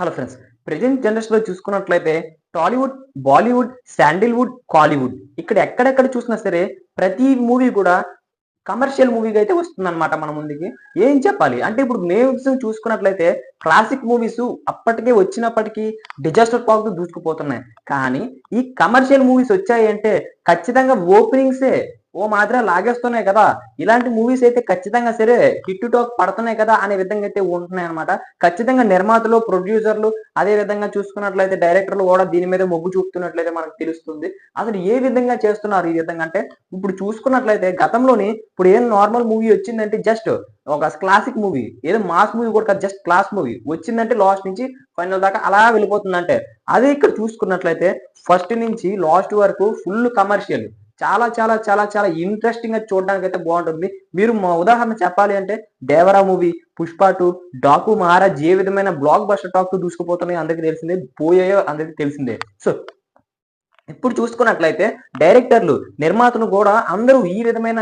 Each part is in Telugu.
Hello friends. ప్రెజెంట్ జనరేషన్‌లో చూసుకున్నట్లయితే టాలీవుడ్, బాలీవుడ్, శాండిల్‌వుడ్, కాలీవుడ్ ఇక్కడ ఎక్కడెక్కడ చూసినా సరే ప్రతి మూవీ కూడా కమర్షియల్ మూవీగా అయితే వస్తుందన్నమాట మన ముందుకి. ఏం చెప్పాలి అంటే ఇప్పుడు మూవీస్ చూసుకున్నట్లయితే క్లాసిక్ మూవీస్ అప్పటికే వచ్చినప్పటికీ డిజాస్టర్ టాక్‌తో దూసుకుపోతున్నాయి. కానీ ఈ కమర్షియల్ మూవీస్ వచ్చాయి అంటే ఖచ్చితంగా ఓపెనింగ్సే ఓ మాదిరిగా లాగేస్తున్నాయి కదా! ఇలాంటి మూవీస్ అయితే ఖచ్చితంగా సరే హిట్ టాక్ పడుతున్నాయి కదా! అనే విధంగా అయితే ఉంటున్నాయన్నమాట. ఖచ్చితంగా నిర్మాతలు, ప్రొడ్యూసర్‌లు అదే విధంగా చూసుకున్నట్లయితే డైరెక్టర్లు కూడా దీని మీద మొగ్గు చూపుతున్నట్లయితే మనకు తెలుస్తుంది. అసలు ఏ విధంగా చేస్తున్నారు ఈ విధంగా అంటే ఇప్పుడు చూసుకున్నట్లయితే గతంలోని ఇప్పుడు ఏం నార్మల్ మూవీ వచ్చిందంటే జస్ట్ ఒక క్లాసిక్ మూవీ ఏదో మాస్ మూవీ కూడా కాదు జస్ట్ క్లాస్ మూవీ వచ్చిందంటే లాస్ట్ నుంచి ఫైనల్ దాకా అలా వెళ్ళిపోతుందంటే అదే ఇక్కడ చూసుకున్నట్లయితే ఫస్ట్ నుంచి లాస్ట్ వరకు ఫుల్ కమర్షియల్ చాలా చాలా చాలా చాలా ఇంట్రెస్టింగ్ గా చూడడానికి అయితే బాగుంటుంది. మీరు మా ఉదాహరణ చెప్పాలి అంటే 'దేవరా' మూవీ, 'పుష్ప 2', 'డాకు మహారాజ్' ఏ విధమైన బ్లాక్ బస్టర్ టాక్ తో దూసుకుపోతున్నాయో అందరికీ తెలిసిందే. పోయాయో అందరికీ తెలిసిందే. సో ఇప్పుడు చూసుకున్నట్లయితే డైరెక్టర్లు, నిర్మాతలు కూడా అందరూ ఈ విధమైన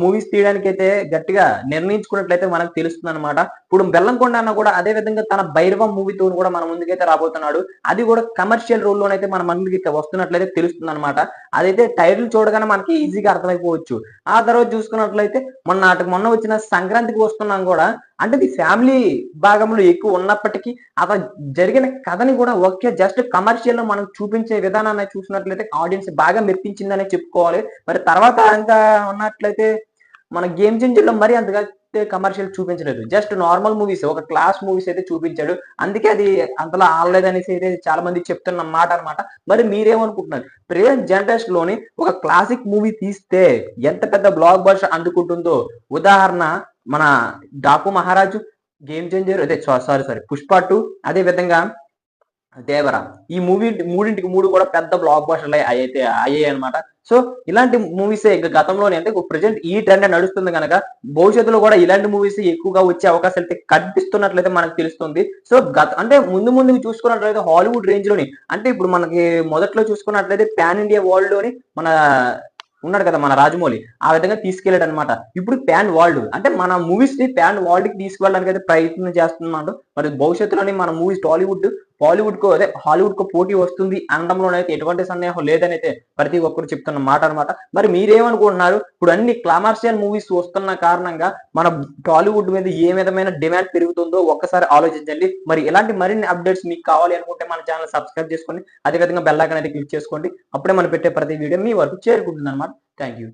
మూవీస్ తీయడానికైతే గట్టిగా నిర్ణయించుకున్నట్లయితే మనకు తెలుస్తుందన్నమాట. ఇప్పుడు 'బెల్లంకొండ' అన్న కూడా అదే విధంగా తన 'భైరవం' మూవీతో కూడా మన ముందుకైతే రాబోతున్నాడు. అది కూడా కమర్షియల్ రోల్‌లోనైతే మన ముందుకి వస్తున్నట్లయితే తెలుస్తుందన్నమాట. అదైతే టైటిల్ చూడగానే మనకి ఈజీగా అర్థమైపోవచ్చు. ఆ తర్వాత చూసుకున్నట్లయితే మొన్న వచ్చిన 'సంక్రాంతికి వస్తున్నాం' కూడా అంటే ఇది ఫ్యామిలీ భాగంలో ఎక్కువ ఉన్నప్పటికీ అక్కడ జరిగిన కథని కూడా ఓకే జస్ట్ కమర్షియల్‌లో మనం చూపించే విధానాన్ని చూసినట్లయితే ఆడియన్స్ బాగా మెప్పించిందనే చెప్పుకోవాలి. మరి తర్వాత ఇంకా ఉన్నట్లయితే మన 'గేమ్ చేంజర్‌లో' మరి అంతగా కమర్షియల్ చూపించలేదు. జస్ట్ నార్మల్ మూవీస్ ఒక క్లాస్ మూవీస్ అయితే చూపించాడు. అందుకే అది అంతలా ఆడలేదనేసి అయితే చాలా మంది చెప్తున్న మాట అన్నమాట. మరి మీరేమనుకుంటున్నారు? ప్రెజెంట్ జనరేషన్‌లోని ఒక క్లాసిక్ మూవీ తీస్తే ఎంత పెద్ద బ్లాక్ బస్టర్ అందుకుంటుందో ఉదాహరణ మన 'డాకు మహారాజు', 'గేమ్ చేంజర్' అదే సారీ 'పుష్ప 2' అదే విధంగా 'దేవర' ఈ మూడింటికి 3 కూడా పెద్ద బ్లాక్ బస్టర్‌లే అయ్యాయన్నమాట. సో, ఇలాంటి మూవీసే ఇక గతంలోనే అంటే ప్రెజెంట్ ఈ ట్రెండ్ నడుస్తుంది గనక భవిష్యత్తులో కూడా ఇలాంటి మూవీస్ ఎక్కువగా వచ్చే అవకాశాలైతే కనిపిస్తున్నట్లయితే మనకు తెలుస్తుంది. సో, అంటే ముందుకు చూసుకున్నట్లయితే హాలీవుడ్ రేంజ్‌లోని అంటే ఇప్పుడు మనకి మొదట్లో చూసుకున్నట్లయితే పాన్ ఇండియా వరల్డ్‌లోని మన ఉన్నాడు కదా! మన 'రాజమౌళి' ఆ విధంగా తీసుకెళ్ళాడన్నమాట. ఇప్పుడు పాన్ వరల్డ్ అంటే మన మూవీస్‌ని పాన్ వరల్డ్‌కి తీసుకువెళ్ళడానికైతే ప్రయత్నం చేస్తున్నాడు. మరి భవిష్యత్తులోని మన మూవీస్ బాలీవుడ్‌కో అదే హాలీవుడ్‌కో పోటీ వస్తుంది అనడంలోనైతే ఎటువంటి సందేహం లేదనైతే ప్రతి ఒక్కరు చెప్తున్న మాట అన్నమాట. మరి మీరేమనుకుంటున్నారు? ఇప్పుడు అన్ని కమర్షియల్ మూవీస్ వస్తున్న కారణంగా మన టాలీవుడ్ మీద ఏ విధమైన డిమాండ్ పెరుగుతుందో ఒక్కసారి ఆలోచించండి. మరి ఇలాంటి మరిన్ని అప్డేట్స్ మీకు కావాలి అనుకుంటే మన ఛానెల్ సబ్స్క్రైబ్ చేసుకోండి. అదే విధంగా బెల్ ఐకాన్ అయితే క్లిక్ చేసుకోండి. అప్పుడే మనం పెట్టే ప్రతి వీడియో మీ వరకు చేరుకుంటుందన్నమాట. Thank you.